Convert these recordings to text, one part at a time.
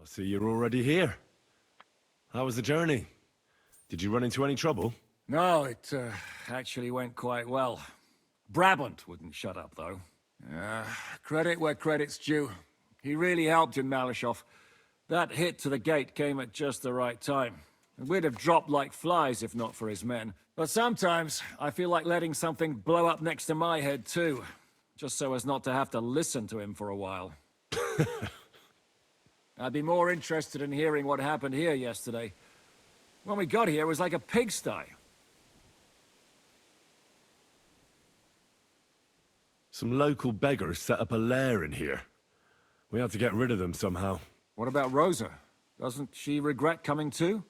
I see you're already here. How was the journey? Did you run into any trouble? No, it actually went quite well. Brabant wouldn't shut up, though. Credit where credit's due. He really helped in Malishov. That hit to the gate came at just the right time. We'd have dropped like flies if not for his men. But sometimes, I feel like letting something blow up next to my head too. Just so as not to have to listen to him for a while. I'd be more interested in hearing what happened here yesterday. When we got here, it was like a pigsty. Some local beggars set up a lair in here. We had to get rid of them somehow. What about Rosa? Doesn't she regret coming too?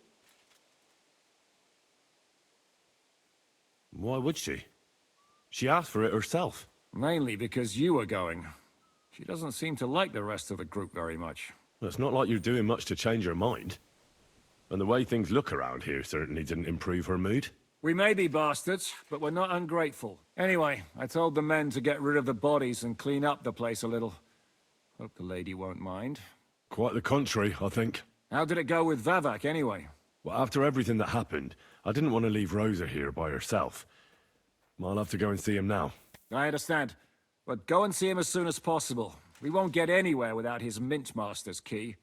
Why would she? She asked for it herself. Mainly because you were going. She doesn't seem to like the rest of the group very much. Well, it's not like you're doing much to change her mind. And the way things look around here certainly didn't improve her mood. We may be bastards, but we're not ungrateful. Anyway, I told the men to get rid of the bodies and clean up the place a little. Hope the lady won't mind. Quite the contrary, I think. How did it go with Vavak, anyway? Well, after everything that happened, I didn't want to leave Rosa here by herself. I'll have to go and see him now. I understand. But go and see him as soon as possible. We won't get anywhere without his Mint Master's key.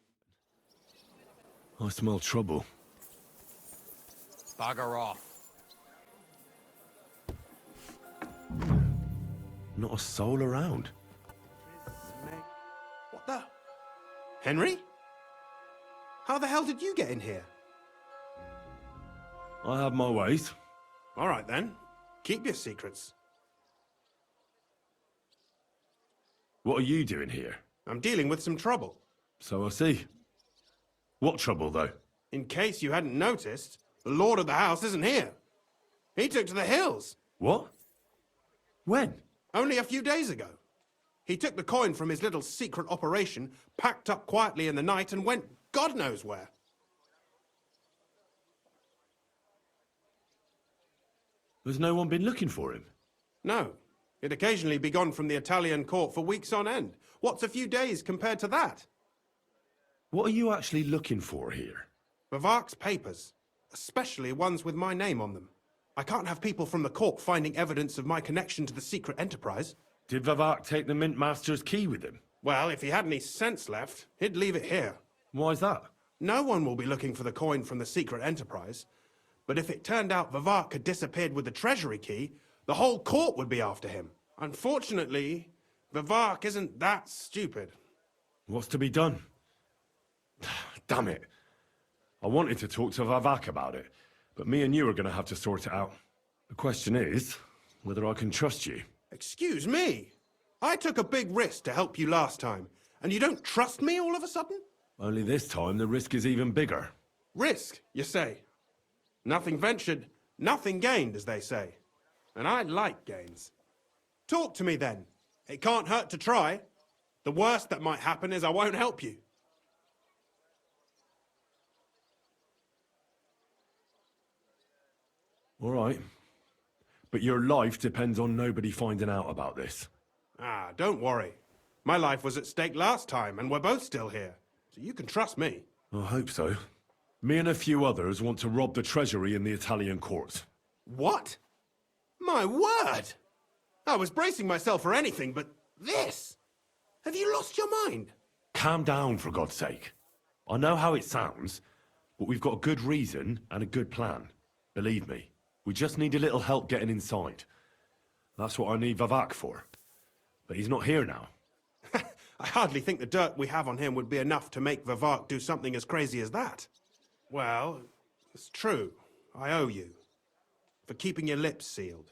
I smell trouble. Bugger off. Not a soul around. What the? Henry? How the hell did you get in here? I have my ways. All right then. Keep your secrets. What are you doing here? I'm dealing with some trouble. So I see. What trouble, though? In case you hadn't noticed, the lord of the house isn't here. He took to the hills. What? When? Only a few days ago. He took the coin from his little secret operation, packed up quietly in the night, and went God knows where. Has no one been looking for him? No. He'd occasionally be gone from the Italian court for weeks on end. What's a few days compared to that? What are you actually looking for here? Vavak's papers, especially ones with my name on them. I can't have people from the court finding evidence of my connection to the secret enterprise. Did Vavak take the Mint Master's key with him? Well, if he had any sense left, he'd leave it here. Why's that? No one will be looking for the coin from the secret enterprise. But if it turned out Vavak had disappeared with the treasury key, the whole court would be after him. Unfortunately, Vavak isn't that stupid. What's to be done? Damn it. I wanted to talk to Vavak about it, but me and you are going to have to sort it out. The question is, whether I can trust you. Excuse me? I took a big risk to help you last time, and you don't trust me all of a sudden? Only this time the risk is even bigger. Risk, you say? Nothing ventured, nothing gained, as they say. And I like gains. Talk to me then. It can't hurt to try. The worst that might happen is I won't help you. All right. But your life depends on nobody finding out about this. Ah, don't worry. My life was at stake last time, and we're both still here. So you can trust me. I hope so. Me and a few others want to rob the treasury in the Italian courts. What? My word! I was bracing myself for anything but this. Have you lost your mind? Calm down, for God's sake. I know how it sounds, but we've got a good reason and a good plan. Believe me, we just need a little help getting inside. That's what I need Vavak for. But he's not here now. I hardly think the dirt we have on him would be enough to make Vavak do something as crazy as that. Well, it's true. I owe you. For keeping your lips sealed.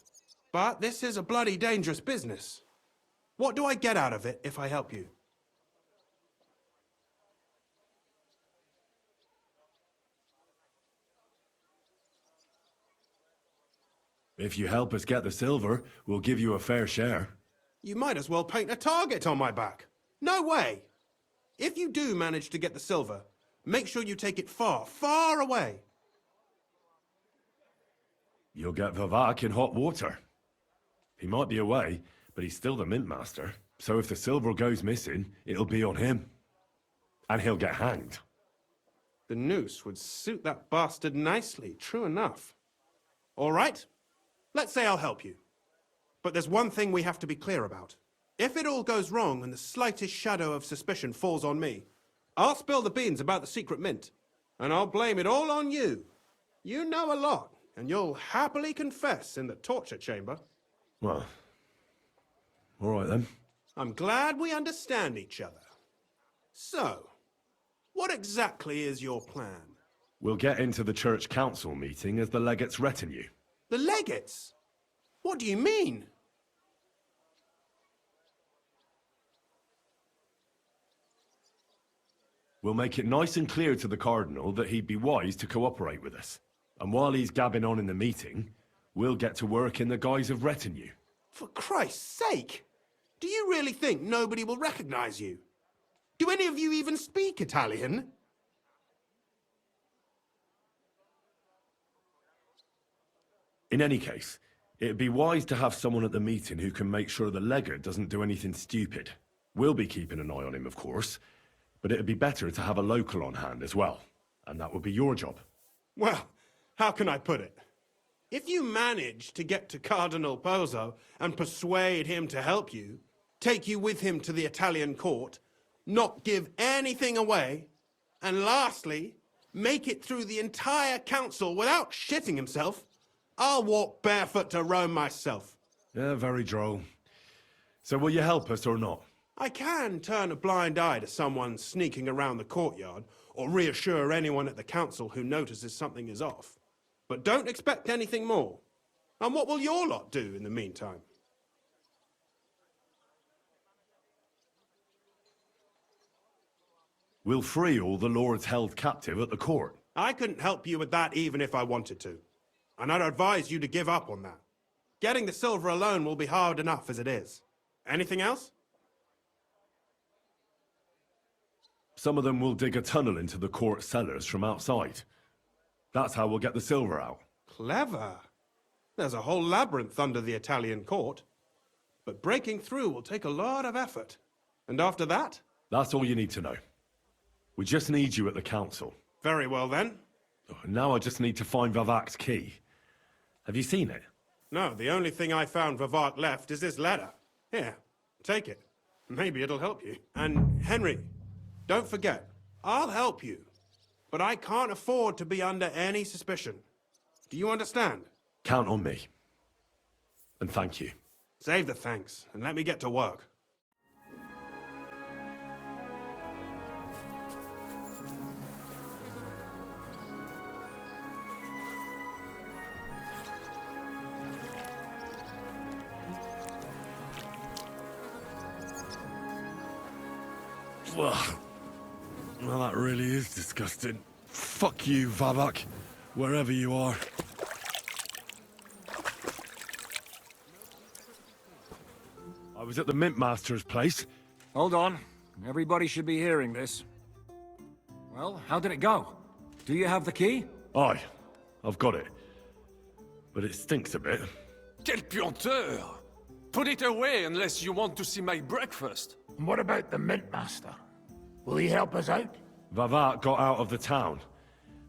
But this is a bloody dangerous business. What do I get out of it if I help you? If you help us get the silver, we'll give you a fair share. You might as well paint a target on my back. No way! If you do manage to get the silver, make sure you take it far, far away. You'll get Vavak in hot water. He might be away, but he's still the Mint Master. So if the silver goes missing, it'll be on him. And he'll get hanged. The noose would suit that bastard nicely, true enough. All right, let's say I'll help you. But there's one thing we have to be clear about. If it all goes wrong and the slightest shadow of suspicion falls on me, I'll spill the beans about the secret mint, and I'll blame it all on you. You know a lot, and you'll happily confess in the torture chamber. Well, all right then. I'm glad we understand each other. So, what exactly is your plan? We'll get into the church council meeting as the legate's retinue. The legates? What do you mean? We'll make it nice and clear to the Cardinal that he'd be wise to cooperate with us. And while he's gabbing on in the meeting, we'll get to work in the guise of retinue. For Christ's sake! Do you really think nobody will recognize you? Do any of you even speak Italian? In any case, it'd be wise to have someone at the meeting who can make sure the legate doesn't do anything stupid. We'll be keeping an eye on him, of course, but it'd be better to have a local on hand as well, and that would be your job. Well, how can I put it? If you manage to get to Cardinal Pozzo and persuade him to help you, take you with him to the Italian court, not give anything away, and lastly, make it through the entire council without shitting himself, I'll walk barefoot to Rome myself. Yeah, very droll. So will you help us or not? I can turn a blind eye to someone sneaking around the courtyard, or reassure anyone at the council who notices something is off. But don't expect anything more. And what will your lot do in the meantime? We'll free all the lords held captive at the court. I couldn't help you with that even if I wanted to. And I'd advise you to give up on that. Getting the silver alone will be hard enough as it is. Anything else? Some of them will dig a tunnel into the court cellars from outside. That's how we'll get the silver out. Clever. There's a whole labyrinth under the Italian court. But breaking through will take a lot of effort. And after that? That's all you need to know. We just need you at the council. Very well then. Now I just need to find Vavak's key. Have you seen it? No, the only thing I found Vavak left is this letter. Here, take it. Maybe it'll help you. And Henry, don't forget, I'll help you. But I can't afford to be under any suspicion. Do you understand? Count on me. And thank you. Save the thanks, and let me get to work. Ugh. Well, that really is disgusting. Fuck you, Vavak. Wherever you are. I was at the Mint Master's place. Hold on. Everybody should be hearing this. Well, how did it go? Do you have the key? Aye, I've got it. But it stinks a bit. Quel puanteur! Put it away unless you want to see my breakfast. And what about the Mint Master? Will he help us out? Vavak got out of the town.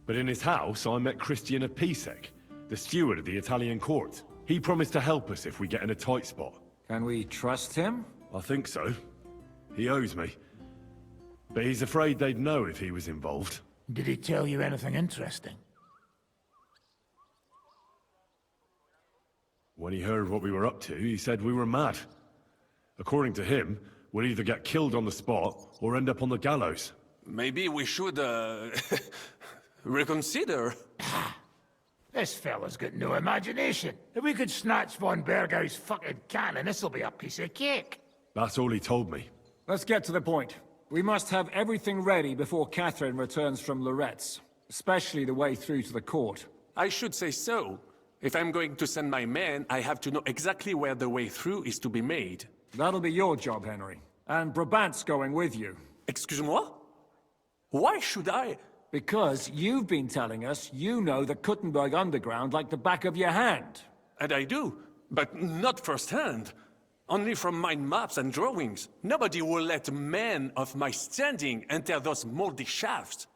But in his house, I met Christian Pisek, the steward of the Italian court. He promised to help us if we get in a tight spot. Can we trust him? I think so. He owes me. But he's afraid they'd know if he was involved. Did he tell you anything interesting? When he heard what we were up to, he said we were mad. According to him, we'll either get killed on the spot or end up on the gallows. Maybe we should, reconsider. This fella's got no imagination. If we could snatch von Bergau's fucking cannon, this'll be a piece of cake. That's all he told me. Let's get to the point. We must have everything ready before Catherine returns from Loretz, especially the way through to the court. I should say so. If I'm going to send my men, I have to know exactly where the way through is to be made. That'll be your job, Henry. And Brabant's going with you. Excuse-moi? Why should I? Because you've been telling us you know the Kuttenberg underground like the back of your hand. And I do, but not firsthand. Only from mind maps and drawings. Nobody will let men of my standing enter those moldy shafts.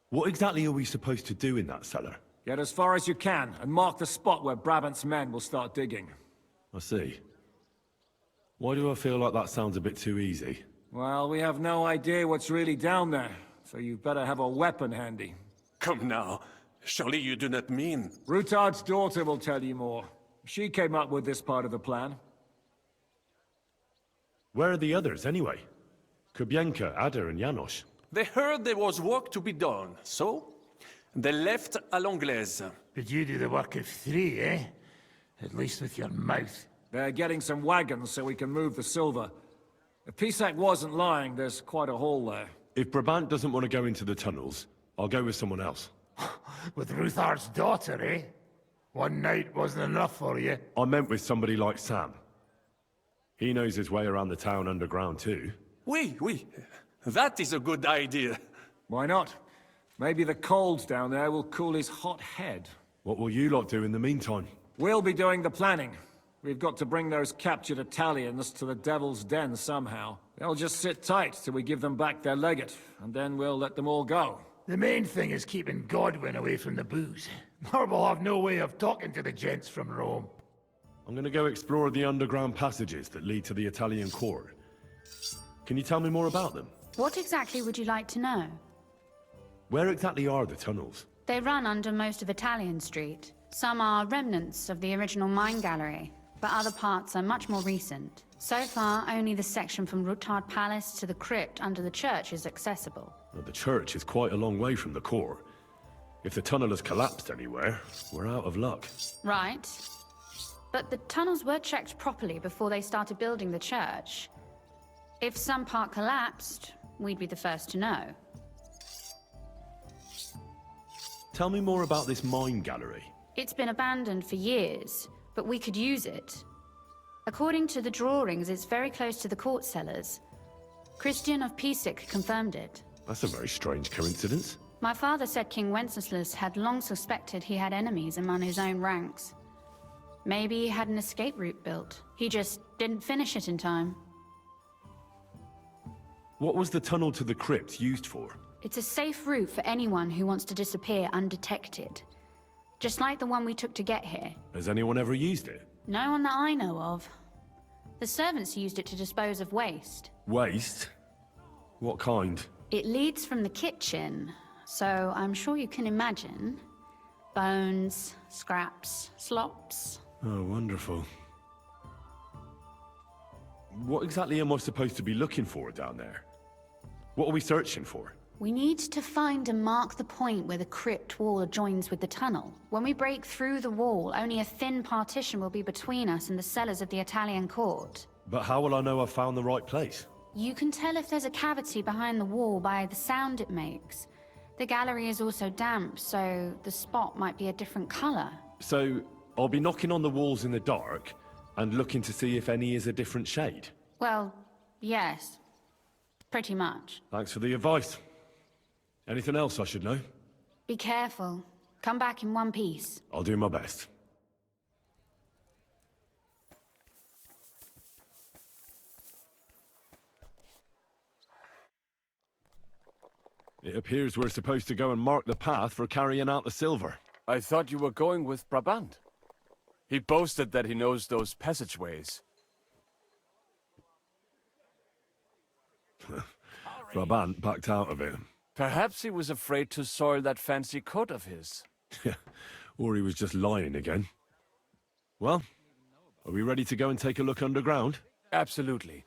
What exactly are we supposed to do in that cellar? Get as far as you can, and mark the spot where Brabant's men will start digging. I see. Why do I feel like that sounds a bit too easy? Well, we have no idea what's really down there, so you better have a weapon handy. Come now. Surely you do not mean... Rutard's daughter will tell you more. She came up with this part of the plan. Where are the others, anyway? Kubienka, Ada, and Janos. They heard there was work to be done, so... they left à l'anglaise. But you do the work of 3, eh? At least with your mouth. They're getting some wagons so we can move the silver. If Pisak wasn't lying, there's quite a hole there. If Brabant doesn't want to go into the tunnels, I'll go with someone else. With Ruthar's daughter, eh? One night wasn't enough for you. I meant with somebody like Sam. He knows his way around the town underground too. Oui. That is a good idea. Why not? Maybe the cold down there will cool his hot head. What will you lot do in the meantime? We'll be doing the planning. We've got to bring those captured Italians to the Devil's Den somehow. They'll just sit tight till we give them back their legate, and then we'll let them all go. The main thing is keeping Godwin away from the booze. Or we'll have no way of talking to the gents from Rome. I'm gonna go explore the underground passages that lead to the Italian court. Can you tell me more about them? What exactly would you like to know? Where exactly are the tunnels? They run under most of Italian Street. Some are remnants of the original mine gallery, but other parts are much more recent. So far, only the section from Rutard Palace to the crypt under the church is accessible. Well, the church is quite a long way from the court. If the tunnel has collapsed anywhere, we're out of luck. Right. But the tunnels were checked properly before they started building the church. If some part collapsed, we'd be the first to know. Tell me more about this mine gallery. It's been abandoned for years, but we could use it. According to the drawings, it's very close to the court cellars. Christian of Pisak confirmed it. That's a very strange coincidence. My father said King Wenceslas had long suspected he had enemies among his own ranks. Maybe he had an escape route built. He just didn't finish it in time. What was the tunnel to the crypt used for? It's a safe route for anyone who wants to disappear undetected. Just like the one we took to get here. Has anyone ever used it? No one that I know of. The servants used it to dispose of waste. Waste? What kind? It leads from the kitchen, so I'm sure you can imagine. Bones, scraps, slops. Oh, wonderful. What exactly am I supposed to be looking for down there? What are we searching for? We need to find and mark the point where the crypt wall joins with the tunnel. When we break through the wall, only a thin partition will be between us and the cellars of the Italian court. But how will I know I've found the right place? You can tell if there's a cavity behind the wall by the sound it makes. The gallery is also damp, so the spot might be a different color. So, I'll be knocking on the walls in the dark and looking to see if any is a different shade? Well, yes. Pretty much. Thanks for the advice. Anything else I should know? Be careful. Come back in one piece. I'll do my best. It appears we're supposed to go and mark the path for carrying out the silver. I thought you were going with Brabant. He boasted that he knows those passageways. Brabant backed out of it. Perhaps he was afraid to soil that fancy coat of his. Or he was just lying again. Well, are we ready to go and take a look underground? Absolutely.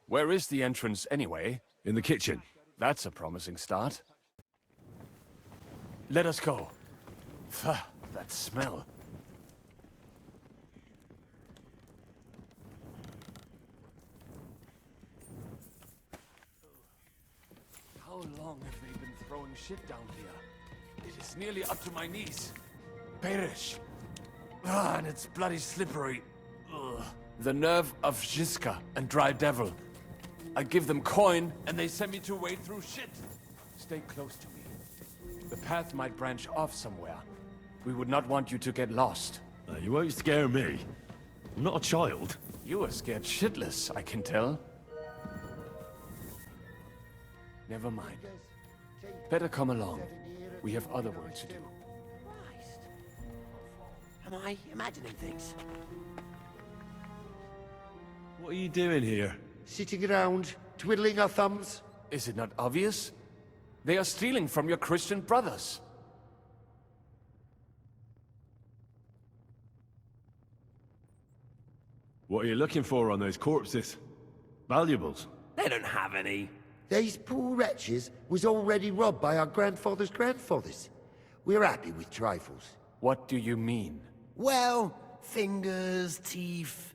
Where is the entrance anyway? In the kitchen. That's a promising start. Let us go. Pah, that smell. How long have they been throwing shit down here? It is nearly up to my knees. Perish. Ah, and it's bloody slippery. Ugh. The nerve of Žižka and Dry Devil. I give them coin, and they send me to wade through shit. Stay close to me. The path might branch off somewhere. We would not want you to get lost. You won't scare me. I'm not a child. You are scared shitless, I can tell. Never mind. Better come along. We have other work to do. Christ. Am I imagining things? What are you doing here? Sitting around, twiddling our thumbs. Is it not obvious? They are stealing from your Christian brothers. What are you looking for on those corpses? Valuables? They don't have any. These poor wretches was already robbed by our grandfather's grandfathers. We're happy with trifles. What do you mean? Well, fingers, teeth.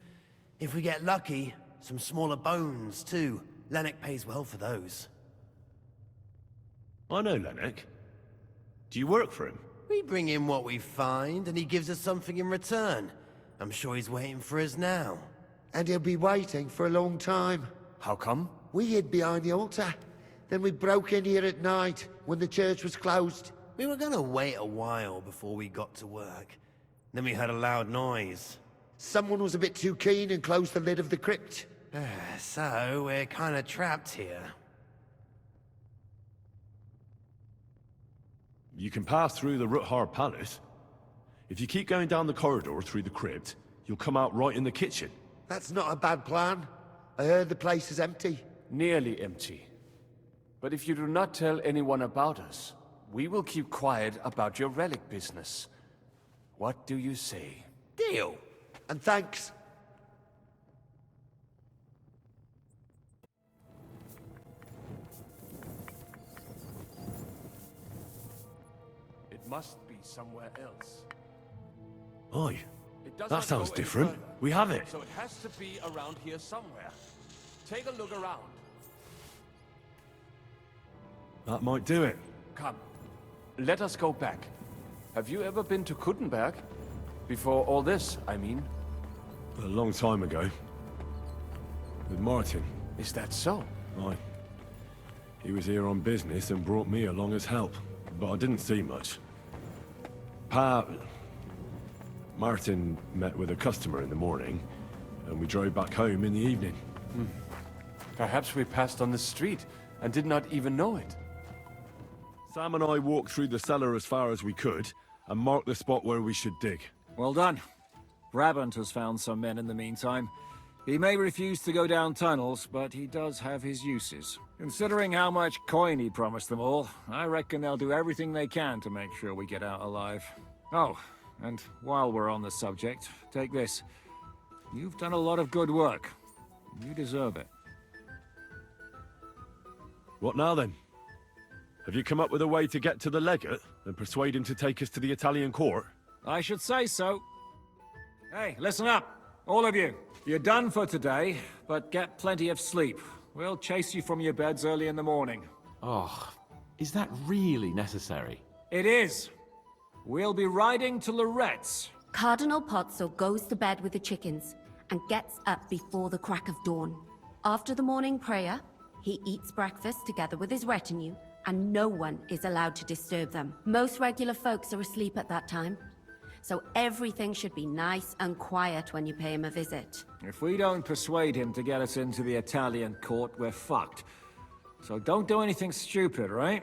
If we get lucky, some smaller bones, too. Lennox pays well for those. I know Lennox. Do you work for him? We bring in what we find, and he gives us something in return. I'm sure he's waiting for us now. And he'll be waiting for a long time. How come? We hid behind the altar. Then we broke in here at night, when the church was closed. We were gonna wait a while before we got to work. Then we heard a loud noise. Someone was a bit too keen and closed the lid of the crypt. So, we're kinda trapped here. You can pass through the Ruthar Palace. If you keep going down the corridor through the crypt, you'll come out right in the kitchen. That's not a bad plan. I heard the place is empty. Nearly empty. But if you do not tell anyone about us, we will keep quiet about your relic business. What do you say? Deal. And thanks. It must be somewhere else. Aye. It does That not sounds go any different. further. We have it. So it has to be around here somewhere. Take a look around. That might do it. Come, let us go back. Have you ever been to Kuttenberg? Before all this, I mean. A long time ago. With Martin. Is that so? Aye. He was here on business and brought me along as help. But I didn't see much. Martin met with a customer in the morning, and we drove back home in the evening. Perhaps we passed on the street and did not even know it. Sam and I walked through the cellar as far as we could, and marked the spot where we should dig. Well done. Brabant has found some men in the meantime. He may refuse to go down tunnels, but he does have his uses. Considering how much coin he promised them all, I reckon they'll do everything they can to make sure we get out alive. Oh, and while we're on the subject, take this. You've done a lot of good work. You deserve it. What now then? Have you come up with a way to get to the legate and persuade him to take us to the Italian court? I should say so. Hey, listen up, all of you. You're done for today, but get plenty of sleep. We'll chase you from your beds early in the morning. Oh, is that really necessary? It is. We'll be riding to Lorette's. Cardinal Pozzo goes to bed with the chickens and gets up before the crack of dawn. After the morning prayer, he eats breakfast together with his retinue, and no one is allowed to disturb them. Most regular folks are asleep at that time, so everything should be nice and quiet when you pay him a visit. If we don't persuade him to get us into the Italian court, we're fucked. So don't do anything stupid, right?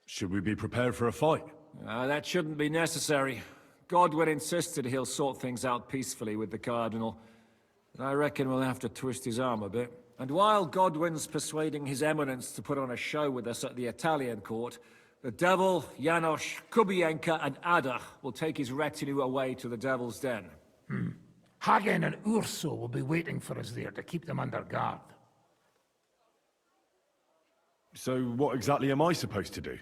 Should we be prepared for a fight? That shouldn't be necessary. Godwin insisted he'll sort things out peacefully with the Cardinal. I reckon we'll have to twist his arm a bit. And while Godwin's persuading His Eminence to put on a show with us at the Italian court, the Devil, Janosch, Kubienka, and Ada will take his retinue away to the Devil's Den. Hagen and Urso will be waiting for us there to keep them under guard. So what exactly am I supposed to do?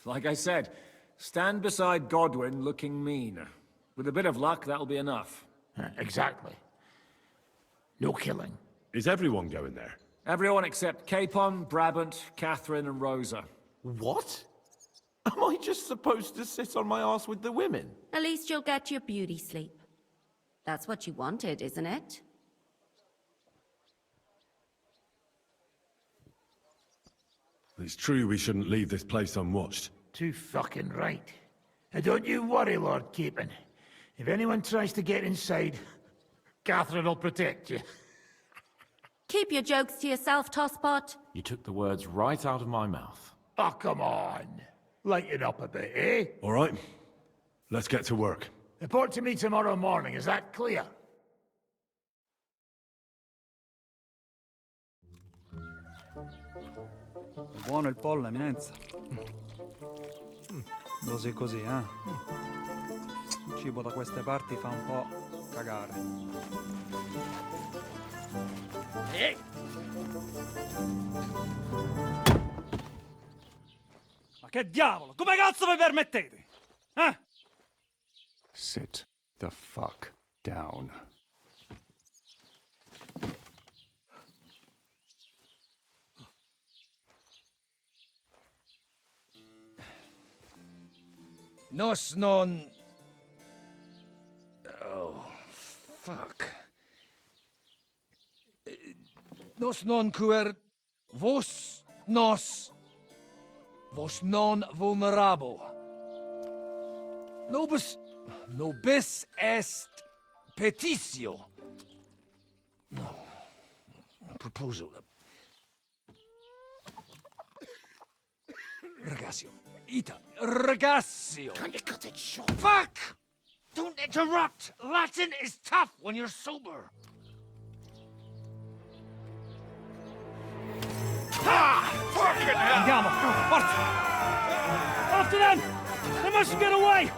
Like I said, stand beside Godwin looking mean. With a bit of luck, that'll be enough. Exactly. No killing. Is everyone going there? Everyone except Capon, Brabant, Catherine, and Rosa. What? Am I just supposed to sit on my ass with the women? At least you'll get your beauty sleep. That's what you wanted, isn't it? It's true we shouldn't leave this place unwatched. Too fucking right. And don't you worry, Lord Keeping. If anyone tries to get inside, Catherine will protect you. Keep your jokes to yourself, Tosspot. You took the words right out of my mouth. Oh, come on. Lighten up a bit, eh? All right, let's get to work. Report to me tomorrow morning, is that clear? Buono il pollo, eminenza. Così così, eh? Il cibo da queste parti fa un po' cagare. Ma che diavolo? Come cazzo vi permettete? Eh? Sit the fuck down. Nos non... Oh, fuck. Nos non quer... Vos nos... Vos non vulnerabo. Nobis est petitio. No. Proposal. Ragazio. Ita. Ragazio. Can you cut it short? Fuck! Don't interrupt! Latin is tough when you're sober. Andiamo! Forza! After them! They mustn't get away!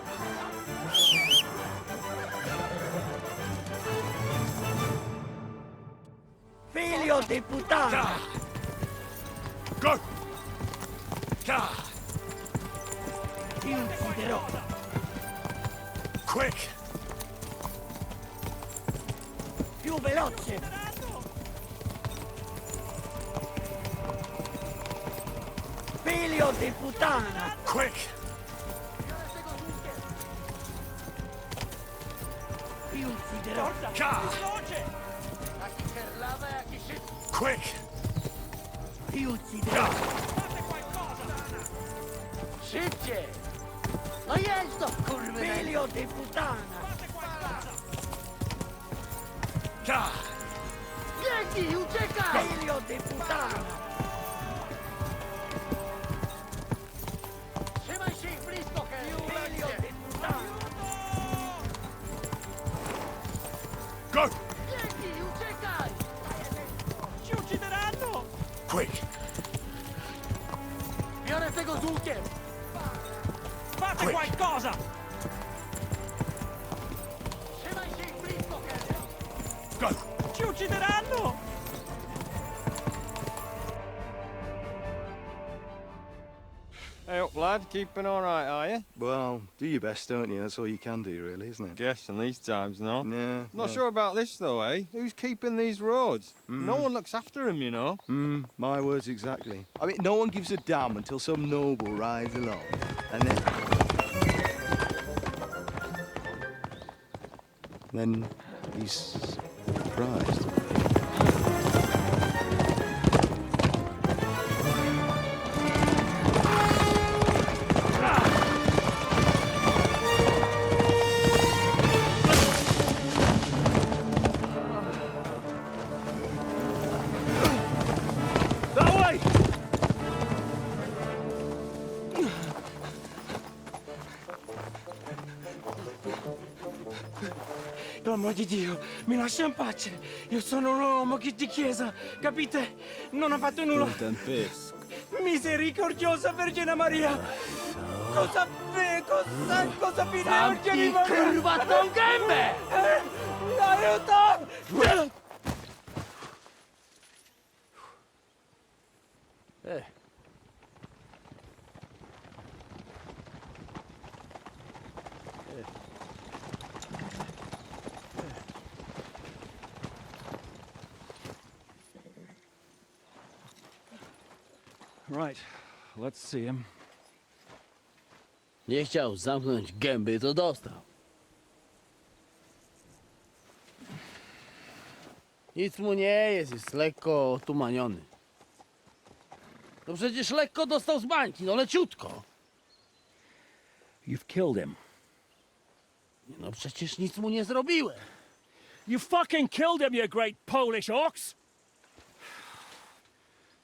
Figlio di puttana! Go! Ti ucciderò! Quick! Più veloce! Figlio di puttana! Quick! Ti ucciderò! Quick! Ti ucciderò! Szybciej! No jest to, kurwa! Figlio di puttana! Biegnij, uciekaj! Figlio di puttana! Trzymaj się ich blisko, Figlio di puttana! Go! Biegnij, uciekaj! Ci uccideranno! Quick! Biorę tego z łukiem! Fate qualcosa! Trzymaj się ich blisko, Go! Ci uccideranno! Hey up, lad. Keeping all right, are you? Well, do your best, don't you? That's all you can do, really, isn't it? Guess in these times, no? Yeah. Not sure about this, though, eh? Who's keeping these roads? No one looks after them, you know. My words exactly. I mean, no one gives a damn until some noble rides along. And then he's surprised. Per amor di Dio, mi lascia in pace. Io sono un uomo di chiesa, capite? Non ho fatto nulla. Misericordiosa Vergine Maria! Cosa fine oggi di Maria? Kurwa, tą gębę! Aiuto! Right, let's see him. Nie chciał zamknąć gęby, to dostał. Nic mu nie jest lekko otumaniony. No przecież lekko dostał z bańki, no leciutko. You've killed him. No przecież nic mu nie zrobiłem. You fucking killed him, you great Polish ox!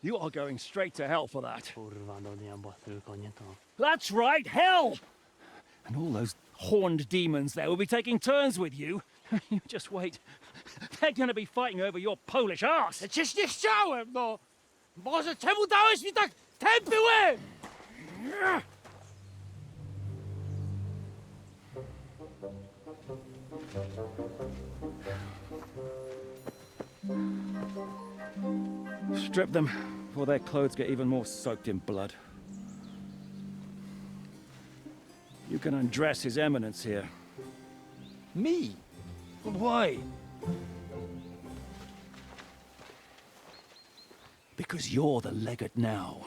You are going straight to hell for that. Kurwa do diabła, tylko nie to. That's right, hell! And all those horned demons there will be taking turns with you. You just wait. They're gonna be fighting over your Polish ass! Przecież nie chciałem, no! Boże, czemu dałeś mi tak tępy łeb? Strip them before their clothes get even more soaked in blood. You can undress His Eminence here. Me? But why? Because you're the legate now.